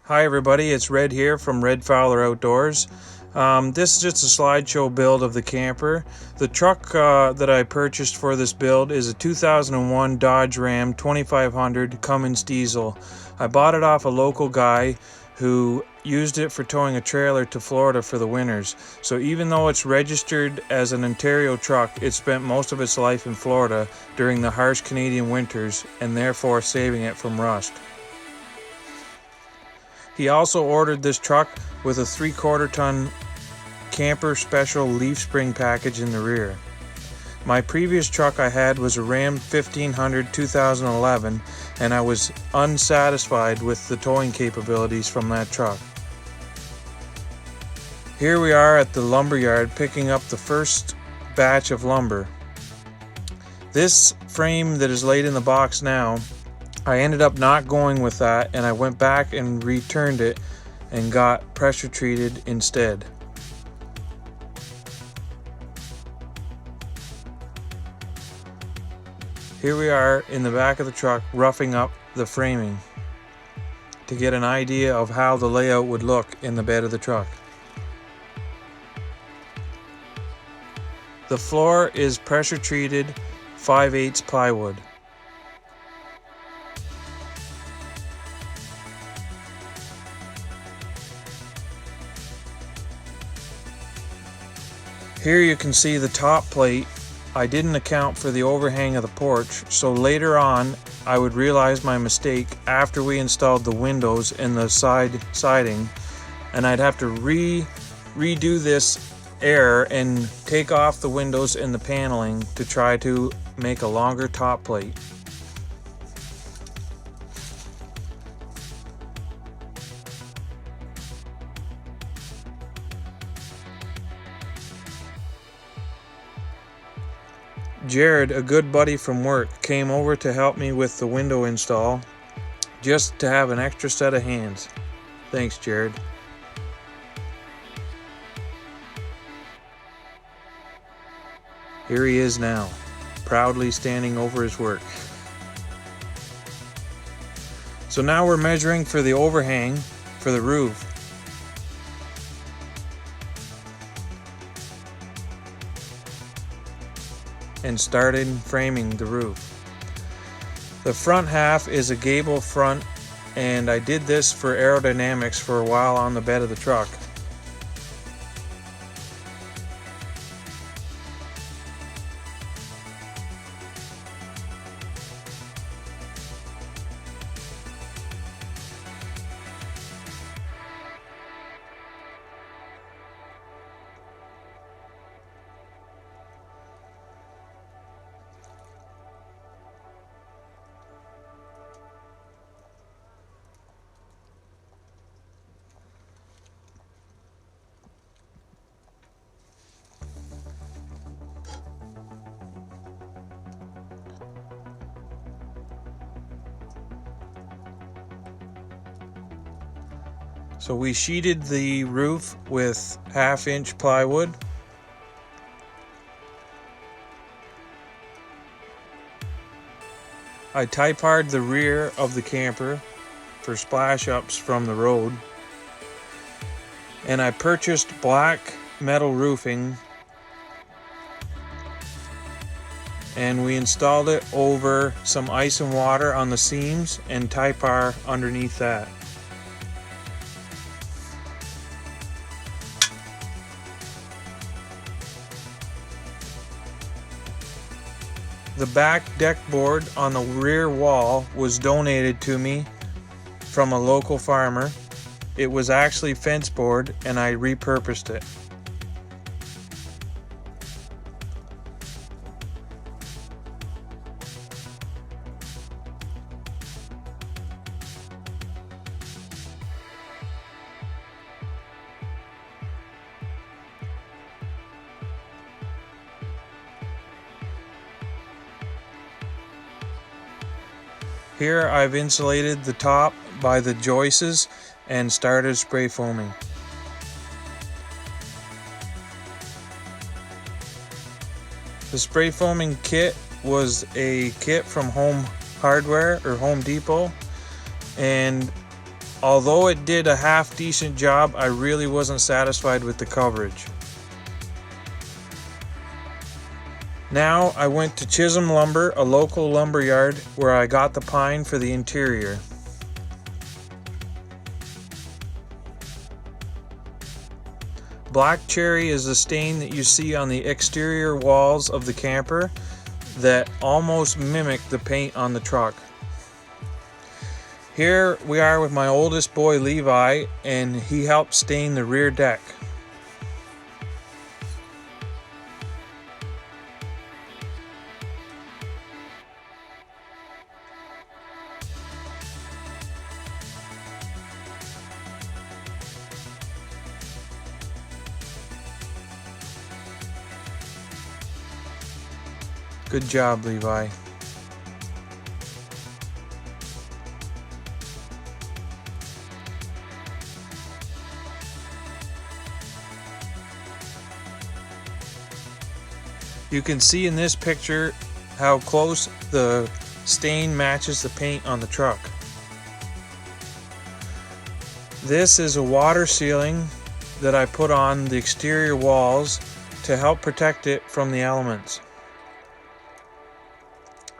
Hi everybody, it's Red here from Red Fowler Outdoors. This is just a slideshow build of the camper. The truck that I purchased for this build is a 2001 Dodge Ram 2500 Cummins diesel. I bought it off a local guy who used it for towing a trailer to Florida for the winters. So even though it's registered as an Ontario truck, it spent most of its life in Florida during the harsh Canadian winters and therefore saving it from rust. He also ordered this truck with a 3/4 ton camper special leaf spring package in the rear. My previous truck I had was a Ram 1500 2011 and I was unsatisfied with the towing capabilities from that truck. Here we are at the lumber yard picking up the first batch of lumber. This frame that is laid in the box now, I ended up not going with that and I went back and returned it and got pressure treated instead. Here we are in the back of the truck roughing up the framing to get an idea of how the layout would look in the bed of the truck. The floor is pressure treated 5/8 plywood. Here you can see the top plate. I didn't account for the overhang of the porch, so later on I would realize my mistake after we installed the windows and the siding, and I'd have to redo this error and take off the windows and the paneling to try to make a longer top plate. Jared, a good buddy from work, came over to help me with the window install, just to have an extra set of hands. Thanks, Jared. Here he is now, proudly standing over his work. So now we're measuring for the overhang for the roof. And started framing the roof. The front half is a gable front, and I did this for aerodynamics for a while on the bed of the truck. So we sheeted the roof with 1/2-inch plywood. I tie-parred the rear of the camper for splash ups from the road. And I purchased black metal roofing and we installed it over some ice and water on the seams and tie-par underneath that. The back deck board on the rear wall was donated to me from a local farmer. It was actually fence board and I repurposed it. Here I've insulated the top by the joists and started spray foaming. The spray foaming kit was a kit from Home Hardware or Home Depot, and Although it did a half decent job, I really wasn't satisfied with the coverage. Now I went to Chisholm Lumber, a local lumber yard, where I got the pine for the interior. Black cherry is the stain that you see on the exterior walls of the camper that almost mimic the paint on the truck. Here we are with my oldest boy Levi, and he helped stain the rear deck. Good job, Levi. You can see in this picture how close the stain matches the paint on the truck. This is a water sealing that I put on the exterior walls to help protect it from the elements.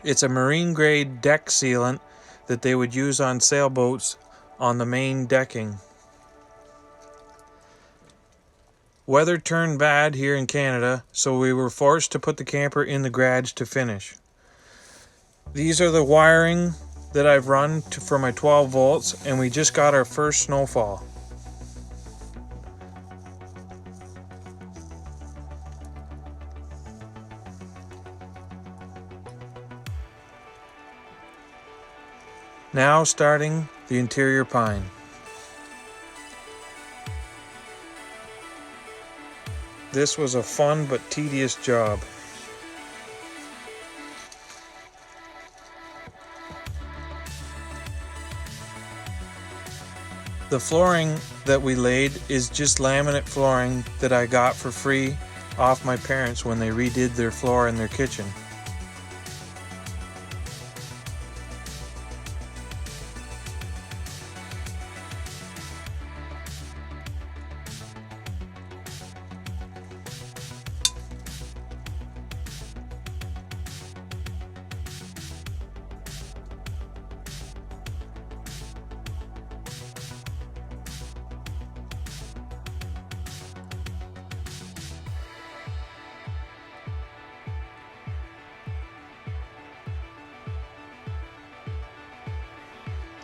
It's a marine grade deck sealant that they would use on sailboats on the main decking. Weather turned bad here in Canada, so we were forced to put the camper in the garage to finish. These are the wiring that I've run for my 12 volts, and we just got our first snowfall. Now starting the interior pine. This was a fun but tedious job. The flooring that we laid is just laminate flooring that I got for free off my parents when they redid their floor in their kitchen.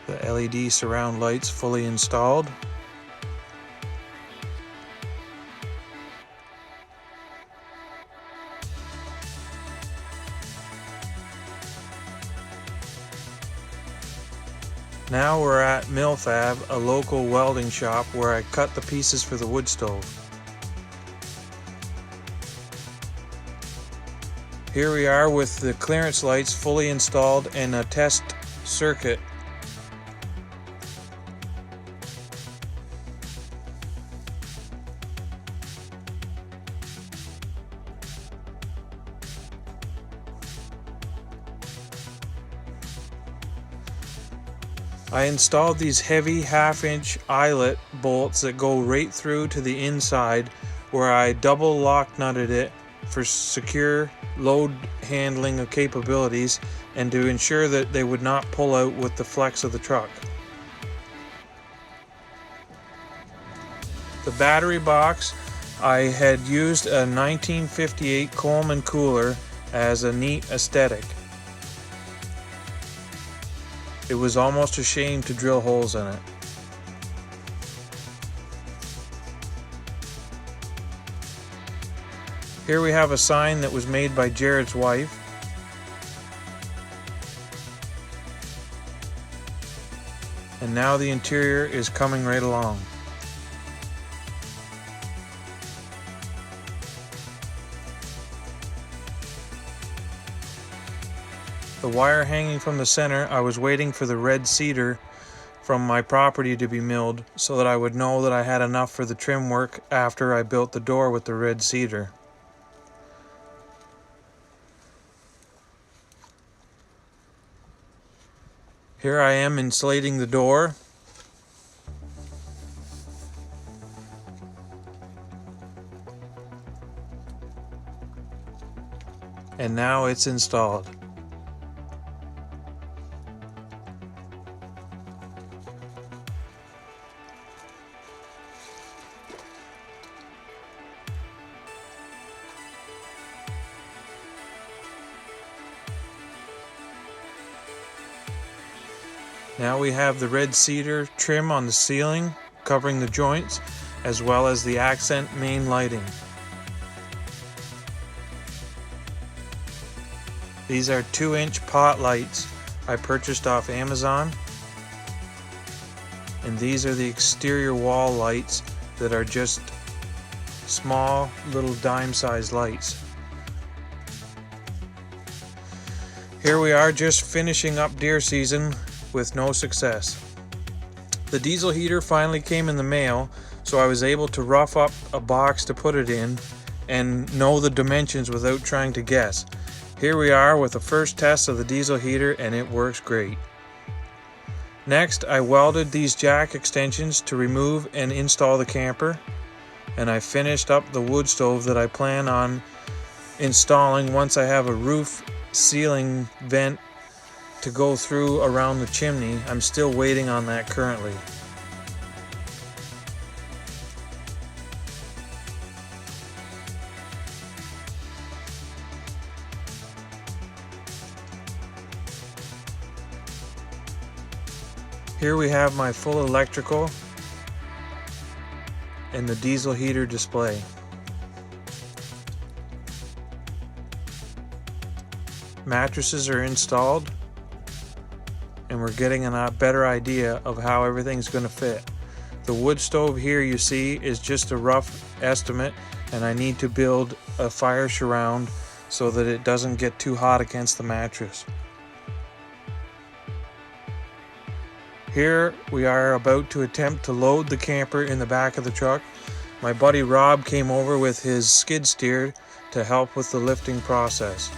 The LED surround lights fully installed. Now we're at Millfab, a local welding shop where I cut the pieces for the wood stove. Here we are with the clearance lights fully installed and a test circuit. I installed these heavy half-inch eyelet bolts that go right through to the inside, where I double lock nutted it for secure load handling capabilities and to ensure that they would not pull out with the flex of the truck. The battery box, I had used a 1958 Coleman cooler as a neat aesthetic. It was almost a shame to drill holes in it. Here we have a sign that was made by Jared's wife. And now the interior is coming right along. The wire hanging from the center, I was waiting for the red cedar from my property to be milled so that I would know that I had enough for the trim work after I built the door with the red cedar. Here I am insulating the door. and now it's installed. Now we have the red cedar trim on the ceiling covering the joints, as well as the accent main lighting. These are 2-inch pot lights I purchased off Amazon, and these are the exterior wall lights that are just small little dime-sized lights. Here we are, just finishing up deer season with no success. The diesel heater finally came in the mail, so I was able to rough up a box to put it in and know the dimensions without trying to guess. Here we are with the first test of the diesel heater, and it works great. Next, I welded these jack extensions to remove and install the camper, and I finished up the wood stove that I plan on installing once I have a roof ceiling vent to go through around the chimney. I'm still waiting on that currently. Here we have my full electrical and the diesel heater display. Mattresses are installed, and we're getting a better idea of how everything's going to fit. The wood stove here you see is just a rough estimate, and I need to build a fire surround so that it doesn't get too hot against the mattress. Here we are about to attempt to load the camper in the back of the truck. My buddy Rob came over with his skid steer to help with the lifting process.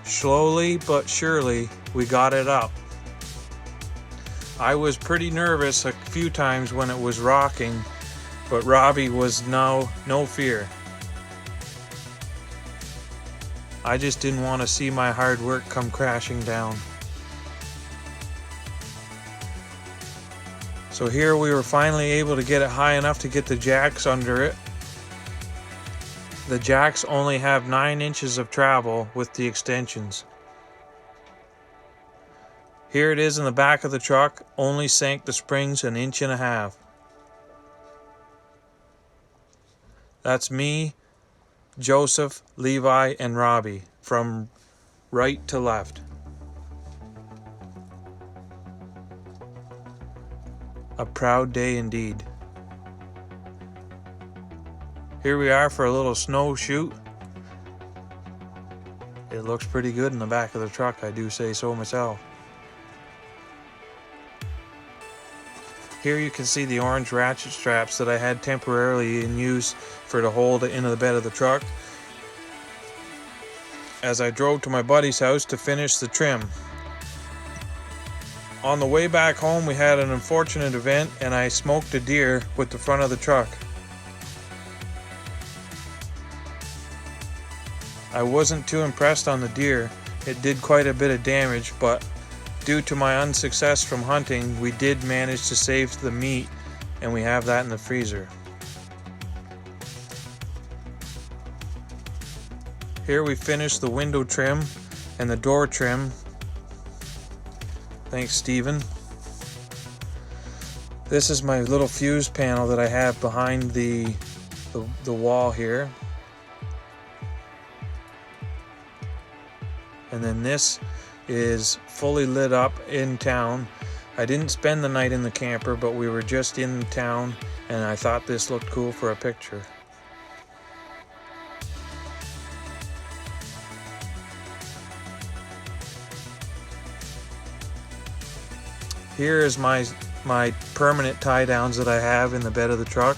Slowly but surely, we got it up. I was pretty nervous a few times when it was rocking, but Robbie was no fear. I just didn't want to see my hard work come crashing down. So here we were finally able to get it high enough to get the jacks under it. The jacks only have 9 inches of travel with the extensions. Here it is in the back of the truck, only sank the springs 1.5 inches. That's me, Joseph, Levi, and Robbie from right to left. A proud day indeed. Here we are for a little snow shoot. It looks pretty good in the back of the truck, I do say so myself. Here you can see the orange ratchet straps that I had temporarily in use for to hold it into the bed of the truck as I drove to my buddy's house to finish the trim. On the way back home, we had an unfortunate event and I smoked a deer with the front of the truck. I wasn't too impressed on the deer. It did quite a bit of damage, but due to my unsuccess from hunting, we did manage to save the meat, and we have that in the freezer. Here we finished the window trim and the door trim. Thanks, Steven. This is my little fuse panel that I have behind the wall here. And then this is fully lit up in town. I didn't spend the night in the camper, but we were just in town and I thought this looked cool for a picture. Here is my permanent tie downs that I have in the bed of the truck,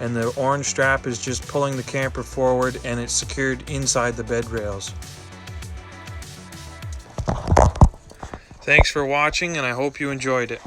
and the orange strap is just pulling the camper forward and it's secured inside the bed rails. Thanks for watching, and I hope you enjoyed it.